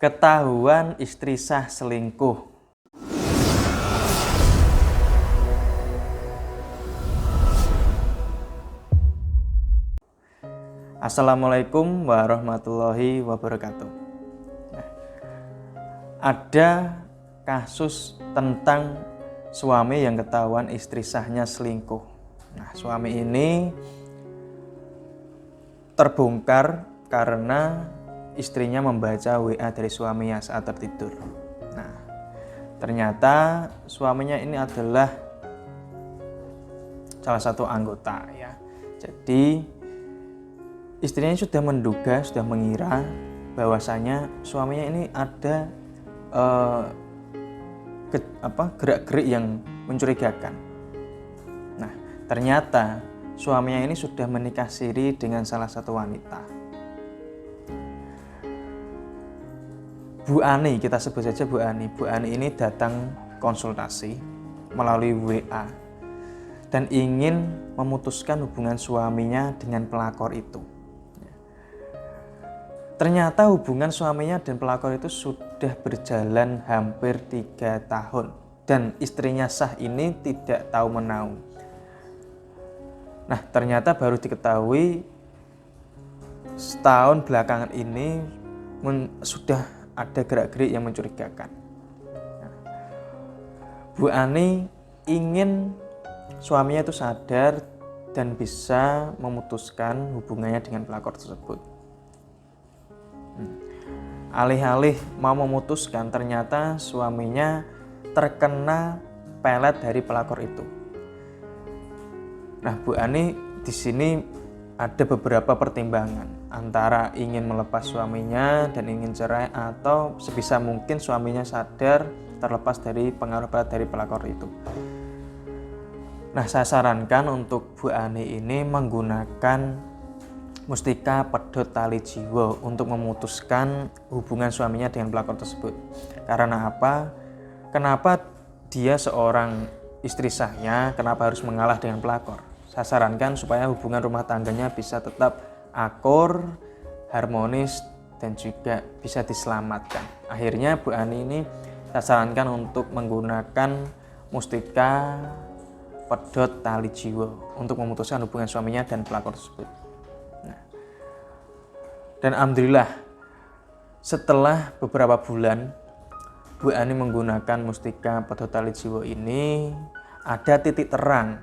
Ketahuan istri sah selingkuh. Assalamualaikum warahmatullahi wabarakatuh. Ada kasus tentang suami yang ketahuan istri sahnya selingkuh. Suami ini terbongkar karena istrinya membaca WA dari suaminya saat tertidur. Ternyata suaminya ini adalah salah satu anggota ya. Jadi istrinya sudah menduga, sudah mengira bahwasanya suaminya ini ada gerak-gerik yang mencurigakan. Ternyata suaminya ini sudah menikah siri dengan salah satu wanita. Bu Ani, kita sebut saja Bu Ani. Bu Ani ini datang konsultasi melalui WA dan ingin memutuskan hubungan suaminya dengan pelakor itu. Ternyata hubungan suaminya dan pelakor itu sudah berjalan hampir 3 tahun dan istrinya sah ini tidak tahu menahu. Ternyata baru diketahui setahun belakangan ini sudah ada gerak-gerik yang mencurigakan. Bu Ani ingin suaminya itu sadar dan bisa memutuskan hubungannya dengan pelakor tersebut. Alih-alih mau memutuskan, ternyata suaminya terkena pelet dari pelakor itu. Bu Ani di sini ada beberapa pertimbangan antara ingin melepas suaminya dan ingin cerai, atau sebisa mungkin suaminya sadar terlepas dari pengaruh pelet dari pelakor itu. Saya sarankan untuk Bu Ani ini menggunakan mustika pedot tali jiwa untuk memutuskan hubungan suaminya dengan pelakor tersebut. Karena apa? Kenapa dia seorang istri sahnya, kenapa harus mengalah dengan pelakor? Saya sarankan supaya hubungan rumah tangganya bisa tetap akur, harmonis, dan juga bisa diselamatkan. Akhirnya Bu Ani ini saya sarankan untuk menggunakan mustika pedot tali jiwa untuk memutuskan hubungan suaminya dan pelakor tersebut. Dan alhamdulillah setelah beberapa bulan Bu Ani menggunakan mustika pedot tali jiwa ini, ada titik terang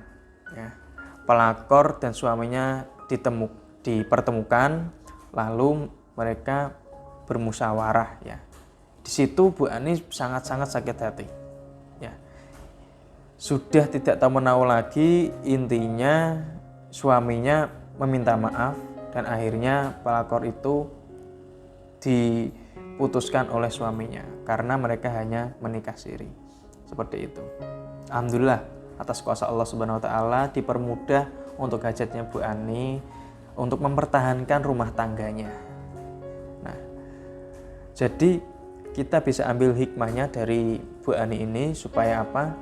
ya. Pelakor dan suaminya dipertemukan, lalu mereka bermusyawarah ya. Di situ Bu Ani sangat-sangat sakit hati ya. Sudah tidak tahu menahu lagi, intinya suaminya meminta maaf dan akhirnya pelakor itu diputuskan oleh suaminya karena mereka hanya menikah siri. Seperti itu. Alhamdulillah atas kuasa Allah Subhanahu wa taala dipermudah untuk hajatnya Bu Ani untuk mempertahankan rumah tangganya. Jadi kita bisa ambil hikmahnya dari Bu Ani ini supaya apa?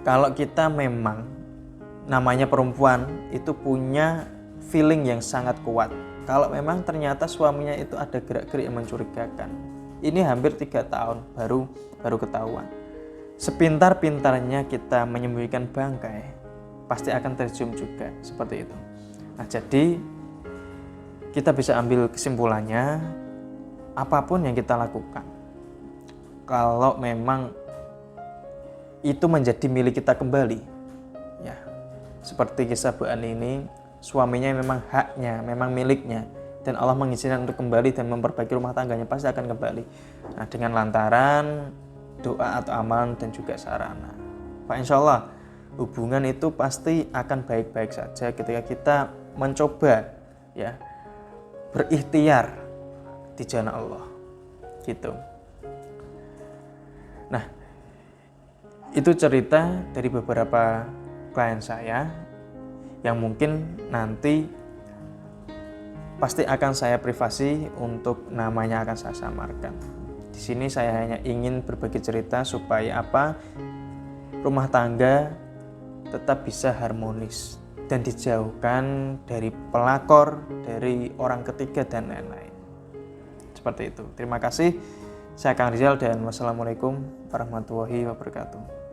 Kalau kita memang namanya perempuan itu punya feeling yang sangat kuat. Kalau memang ternyata suaminya itu ada gerak-gerik yang mencurigakan. Ini hampir 3 tahun baru ketahuan. Sepintar-pintarnya kita menyembunyikan bangkai, pasti akan tercium juga seperti itu. Jadi kita bisa ambil kesimpulannya, apapun yang kita lakukan, kalau memang itu menjadi milik kita kembali, ya seperti kisah Bu Ani ini, suaminya memang haknya, memang miliknya, dan Allah mengizinkan untuk kembali dan memperbaiki rumah tangganya, pasti akan kembali. Dengan lantaran doa atau amalan dan juga sarana. Insya Allah hubungan itu pasti akan baik-baik saja ketika kita mencoba ya berikhtiar di jalan Allah gitu. Itu cerita dari beberapa klien saya yang mungkin nanti pasti akan saya privasi, untuk namanya akan saya samarkan. Di sini saya hanya ingin berbagi cerita supaya apa? Rumah tangga tetap bisa harmonis dan dijauhkan dari pelakor, dari orang ketiga dan lain-lain. Seperti itu. Terima kasih. Saya Kang Rizal dan wassalamualaikum warahmatullahi wabarakatuh.